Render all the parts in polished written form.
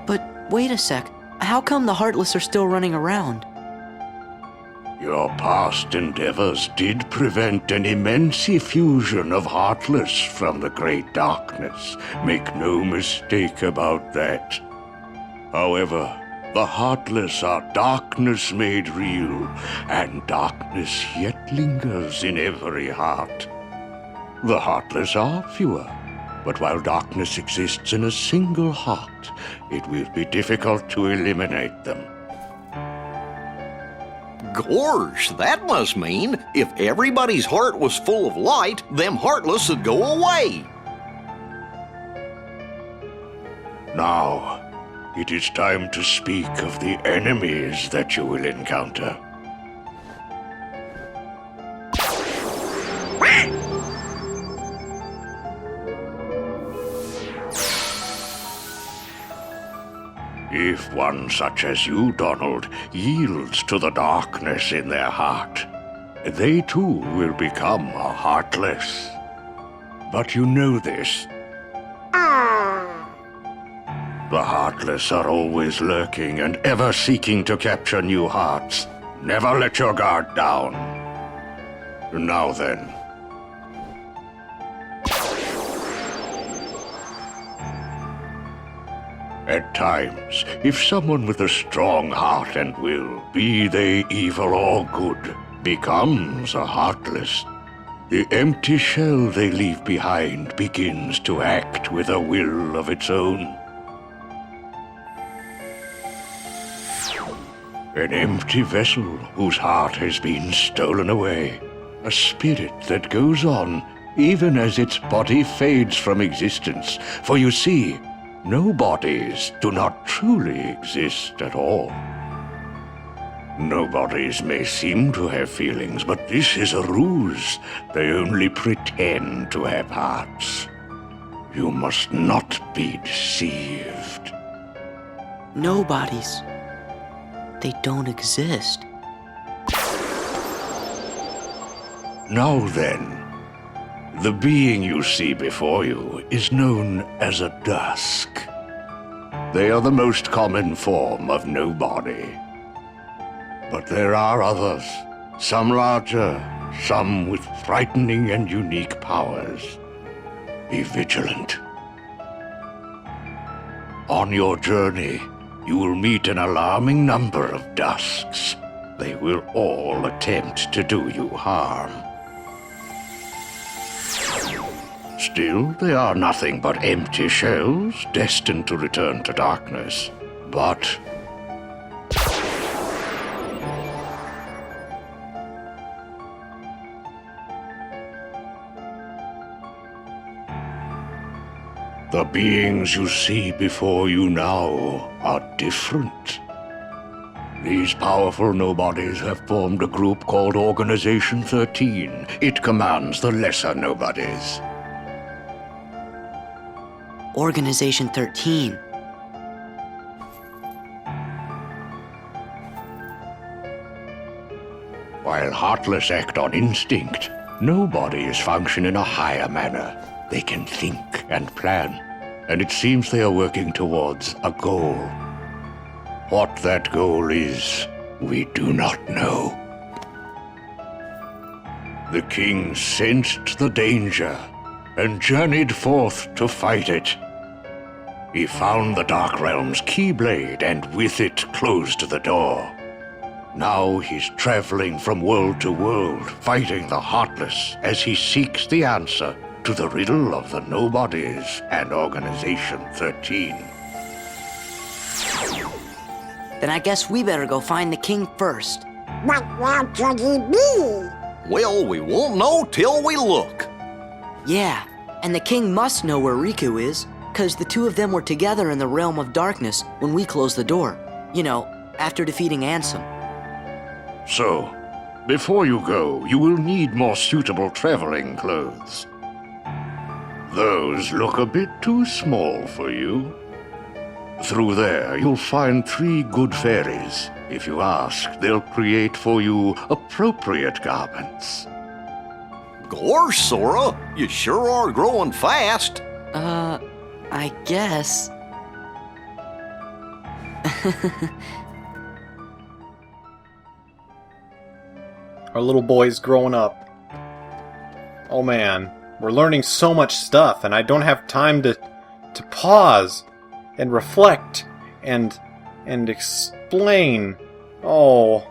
But wait a sec. How come the Heartless are still running around? Your past endeavors did prevent an immense effusion of Heartless from the Great Darkness. Make no mistake about that. However, the Heartless are darkness made real, and darkness yet lingers in every heart. The Heartless are fewer, but while darkness exists in a single heart, it will be difficult to eliminate them. Gorge, that must mean if everybody's heart was full of light, them Heartless would go away. Now, it is time to speak of the enemies that you will encounter. If one such as you, Donald, yields to the darkness in their heart, they too will become a Heartless. But you know this. The Heartless are always lurking and ever seeking to capture new hearts. Never let your guard down. Now then. At times, if someone with a strong heart and will, be they evil or good, becomes a Heartless, the empty shell they leave behind begins to act with a will of its own. An empty vessel whose heart has been stolen away. A spirit that goes on even as its body fades from existence. For you see, no bodies do not truly exist at all. No bodies may seem to have feelings, but this is a ruse. They only pretend to have hearts. You must not be deceived. No bodies. They don't exist. Now then, the being you see before you is known as a dusk. They are the most common form of nobody. But there are others, some larger, some with frightening and unique powers. Be vigilant. On your journey, you will meet an alarming number of dusks. They will all attempt to do you harm. Still, they are nothing but empty shells, destined to return to darkness. But the beings you see before you now are different. These powerful nobodies have formed a group called Organization 13. It commands the lesser nobodies. Organization 13. While Heartless act on instinct, nobodies function in a higher manner. They can think and plan, and it seems they are working towards a goal. What that goal is, we do not know. The king sensed the danger and journeyed forth to fight it. He found the Dark Realm's Keyblade and with it closed the door. Now he's traveling from world to world, fighting the Heartless as he seeks the answer to the riddle of the Nobodies and Organization 13. Then I guess we better go find the king first. But where could he be? Well, we won't know till we look. Yeah, and the king must know where Riku is, 'cause the two of them were together in the Realm of Darkness when we closed the door. You know, after defeating Ansem. So, before you go, you will need more suitable traveling clothes. Those look a bit too small for you. Through there, you'll find 3 good fairies. If you ask, they'll create for you appropriate garments. Gorge, Sora, you sure are growing fast. I guess. Our little boy's growing up. Oh man, we're learning so much stuff, and I don't have time to pause and reflect and explain. Oh.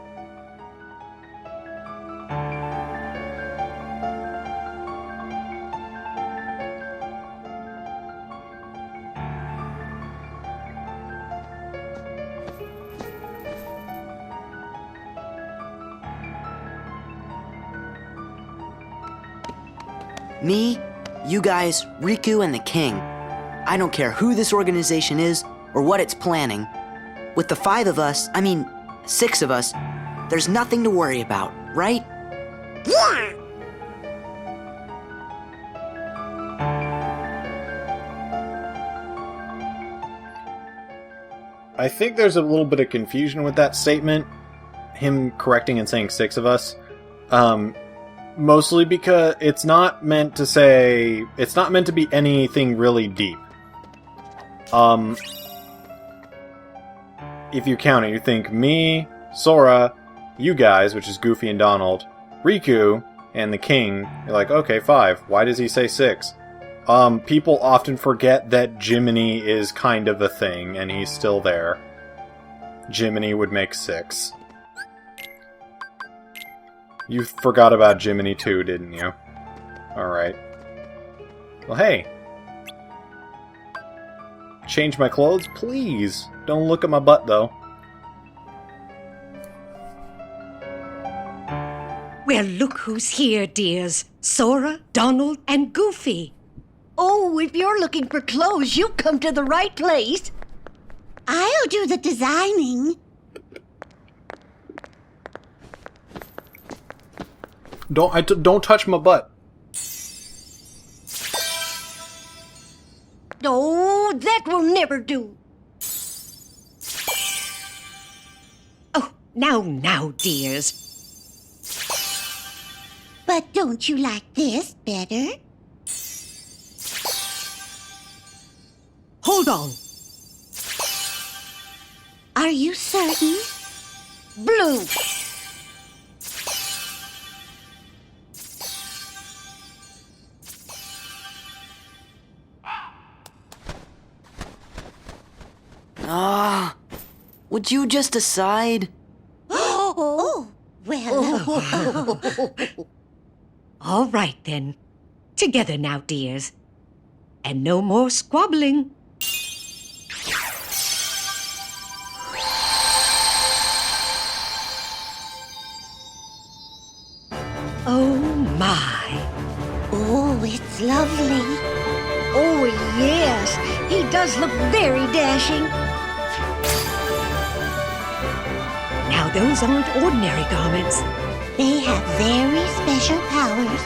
Me, you guys, Riku, and the King. I don't care who this organization is or what it's planning. With the 5 of us, 6 of us, there's nothing to worry about, right? Yeah! I think there's a little bit of confusion with that statement. Him correcting and saying 6 of us. Mostly because it's not meant to be anything really deep. If you count it, you think me, Sora, you guys, which is Goofy and Donald, Riku, and the King. You're like, okay, 5. Why does he say 6? People often forget that Jiminy is kind of a thing, and he's still there. Jiminy would make 6. You forgot about Jiminy too, didn't you? Alright. Well, hey. Change my clothes, please. Don't look at my butt, though. Well, look who's here, dears. Sora, Donald, and Goofy. Oh, if you're looking for clothes, you've come to the right place. I'll do the designing. Don't touch my butt. Oh, that will never do. Oh, now, dears. But don't you like this better? Hold on. Are you certain? Blue. Would you just decide? Oh, well. All right, then. Together now, dears. And no more squabbling. Oh, my. Oh, it's lovely. Oh, yes. He does look very dashing. Now, those aren't ordinary garments. They have very special powers.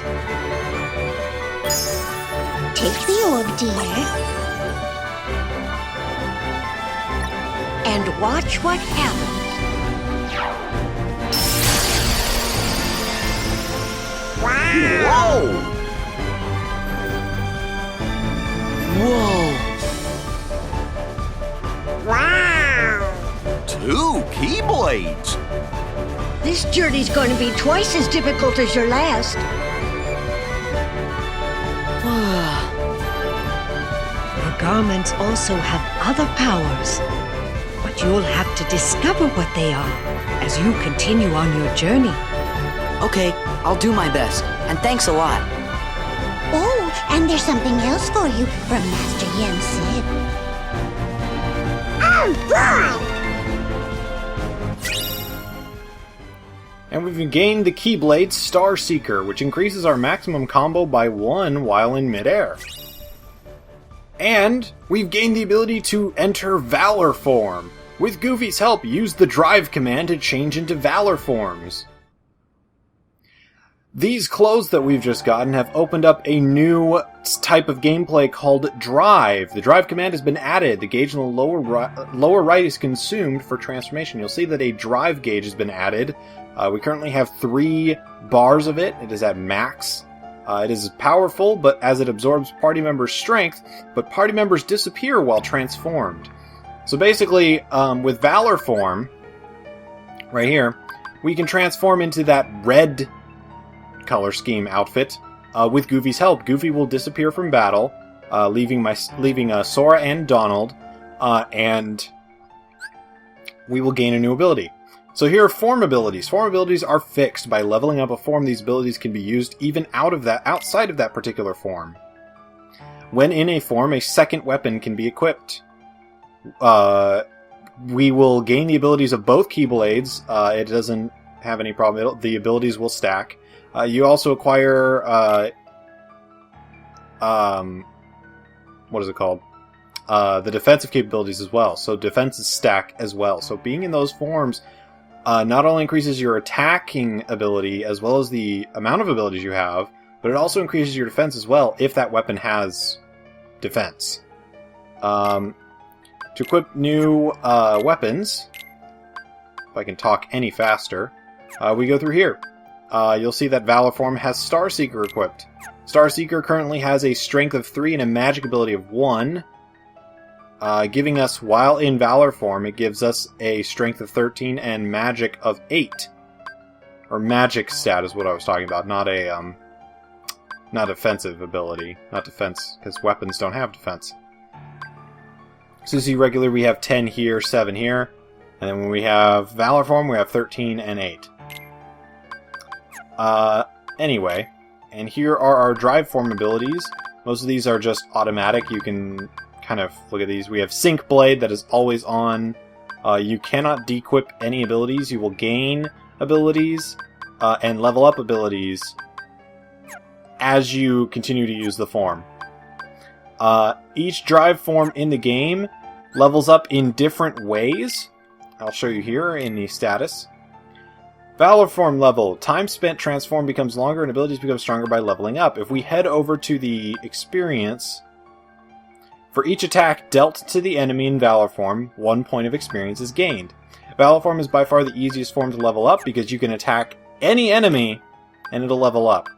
Take the orb, dear. And watch what happens. Whoa! Whoa! Wow! 2 Keyblades! This journey's going to be twice as difficult as your last. Your garments also have other powers. But you'll have to discover what they are as you continue on your journey. Okay, I'll do my best. And thanks a lot. Oh, and there's something else for you from Master Yen Sid. Oh, boy! And we've gained the Keyblade Star Seeker, which increases our maximum combo by 1 while in midair. And we've gained the ability to enter Valor Form. With Goofy's help, use the Drive command to change into Valor Forms. These clothes that we've just gotten have opened up a new type of gameplay called Drive. The Drive command has been added. The gauge in the lower right is consumed for transformation. You'll see that a Drive gauge has been added. We currently have 3 bars of it. It is at max. It is powerful, but as it absorbs party members' strength, but party members disappear while transformed. So basically, with Valor Form, right here, we can transform into that red color scheme outfit with Goofy's help. Goofy will disappear from battle, leaving Sora and Donald, and we will gain a new ability. So here are form abilities. Form abilities are fixed. By leveling up a form, these abilities can be used even outside of that particular form. When in a form, a second weapon can be equipped. We will gain the abilities of both Keyblades. It doesn't have any problem. The abilities will stack. You also acquire, what is it called? The defensive capabilities as well. So defenses stack as well. So being in those forms not only increases your attacking ability as well as the amount of abilities you have, but it also increases your defense as well if that weapon has defense. To equip new weapons, if I can talk any faster, we go through here. You'll see that Valor Form has Starseeker equipped. Starseeker currently has a strength of 3 and a magic ability of 1, giving us, while in Valor Form, it gives us a strength of 13 and magic of 8. Or magic stat is what I was talking about, not a, not offensive ability. Not defense, because weapons don't have defense. So you see regular, we have 10 here, 7 here. And then when we have Valor Form, we have 13 and 8. Anyway, and here are our Drive Form abilities. Most of these are just automatic. You can kind of look at these. We have Sync Blade that is always on. You cannot dequip any abilities. You will gain abilities and level up abilities as you continue to use the form. Each Drive Form in the game levels up in different ways. I'll show you here in the status. Valor Form level. Time spent transform becomes longer and abilities become stronger by leveling up. If we head over to the experience, for each attack dealt to the enemy in Valor Form, 1 point of experience is gained. Valor Form is by far the easiest form to level up because you can attack any enemy and it'll level up.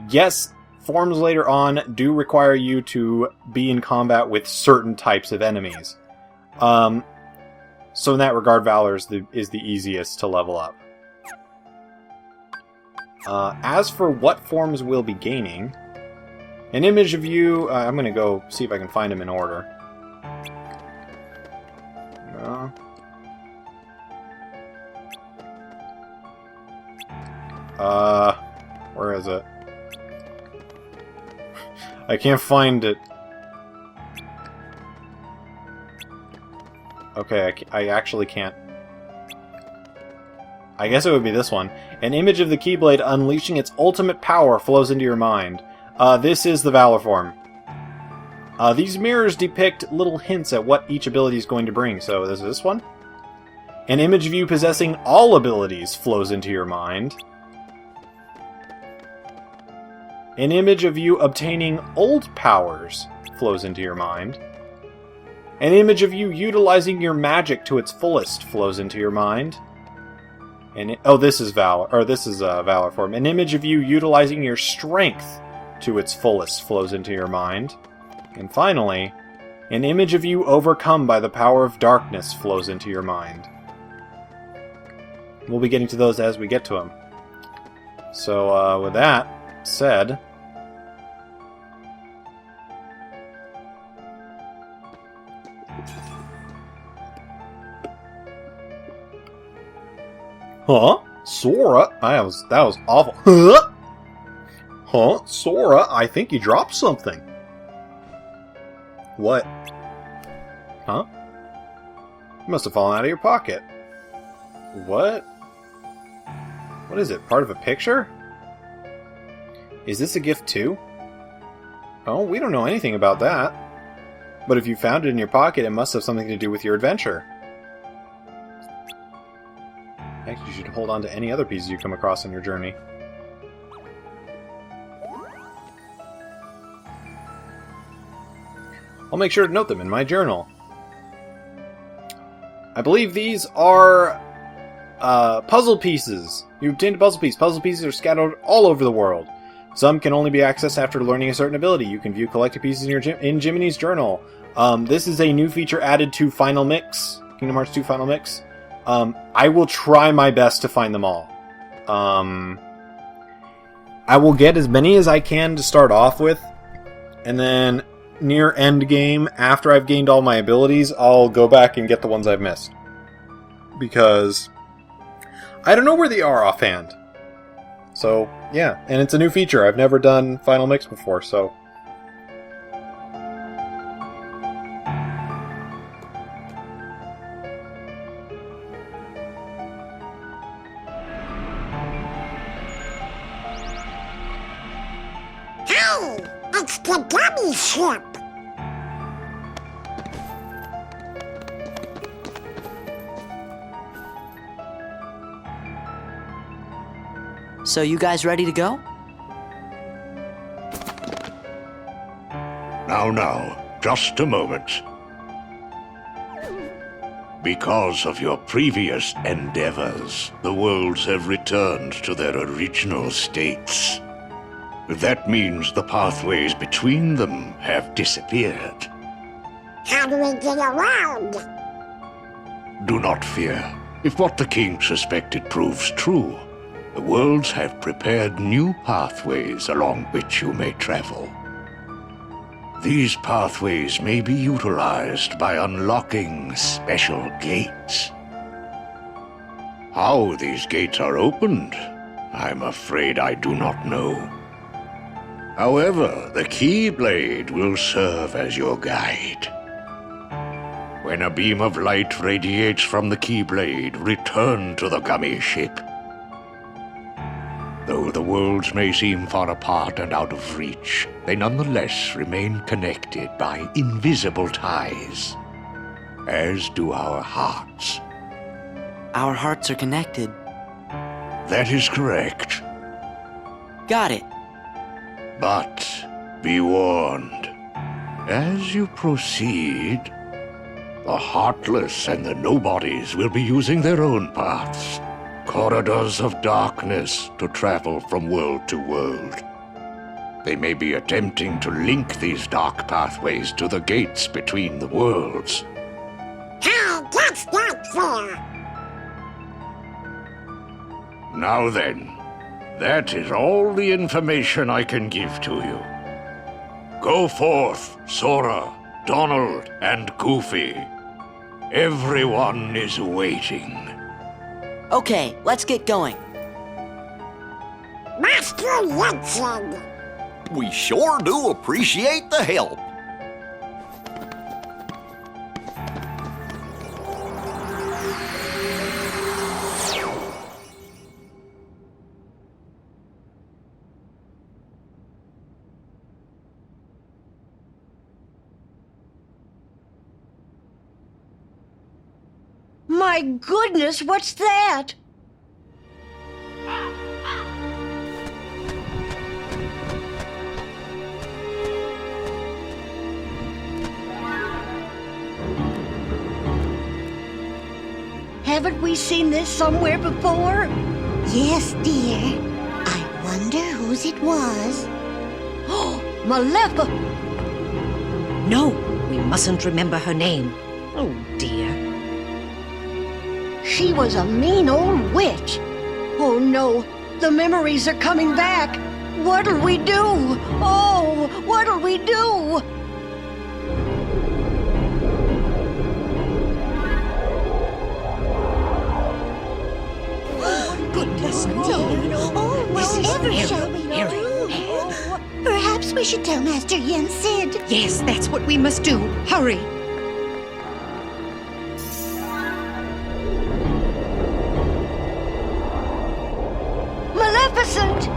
Yes, forms later on do require you to be in combat with certain types of enemies. So in that regard, Valor is the easiest to level up. As for what forms we'll be gaining, an image of you... I'm going to go see if I can find them in order. Where is it? I can't find it. Okay, I actually can't. I guess it would be this one. An image of the Keyblade unleashing its ultimate power flows into your mind. This is the Valor Form. These mirrors depict little hints at what each ability is going to bring. So there's this one. An image of you possessing all abilities flows into your mind. An image of you obtaining old powers flows into your mind. An image of you utilizing your magic to its fullest flows into your mind. This is Valor Form. An image of you utilizing your strength to its fullest flows into your mind. And finally, an image of you overcome by the power of darkness flows into your mind. We'll be getting to those as we get to them. So, with that said... Huh? Sora? That was awful. Huh? Huh? Sora, I think you dropped something. What? Huh? It must have fallen out of your pocket. What? What is it? Part of a picture? Is this a gift too? Oh, we don't know anything about that. But if you found it in your pocket, it must have something to do with your adventure. You should hold on to any other pieces you come across on your journey. I'll make sure to note them in my journal. I believe these are puzzle pieces. You obtained a puzzle piece. Puzzle pieces are scattered all over the world. Some can only be accessed after learning a certain ability. You can view collected pieces in Jiminy's journal. This is a new feature added to Final Mix, Kingdom Hearts 2 Final Mix. I will try my best to find them all. I will get as many as I can to start off with, and then near end game, after I've gained all my abilities, I'll go back and get the ones I've missed. Because I don't know where they are offhand. So, yeah, and it's a new feature. I've never done Final Mix before, so... Hey, it's the dummy ship. So you guys ready to go? Now, just a moment. Because of your previous endeavors, the worlds have returned to their original states. That means the pathways between them have disappeared. How do we get around? Do not fear. If what the king suspected proves true, the worlds have prepared new pathways along which you may travel. These pathways may be utilized by unlocking special gates. How these gates are opened, I'm afraid I do not know. However, the Keyblade will serve as your guide. When a beam of light radiates from the Keyblade, return to the gummy ship. Though the worlds may seem far apart and out of reach, they nonetheless remain connected by invisible ties, as do our hearts. Our hearts are connected. That is correct. Got it. But be warned, as you proceed, the Heartless and the Nobodies will be using their own paths, corridors of darkness, to travel from world to world. They may be attempting to link these dark pathways to the gates between the worlds. Hey, that's not fair. Now then, that is all the information I can give to you. Go forth, Sora, Donald, and Goofy. Everyone is waiting. Okay, let's get going. Master Jensen. We sure do appreciate the help. My goodness, what's that? Haven't we seen this somewhere before? Yes, dear. I wonder whose it was. Oh, Malefa! No, we mustn't remember her name. Oh, dear. She was a mean old witch. Oh no, the memories are coming back. What'll we do? Oh, what'll we do? Goodness me. Oh, whatever shall we Harry. do? Perhaps we should tell Master Yen Sid. Yes, that's what we must do. Hurry. Maleficent!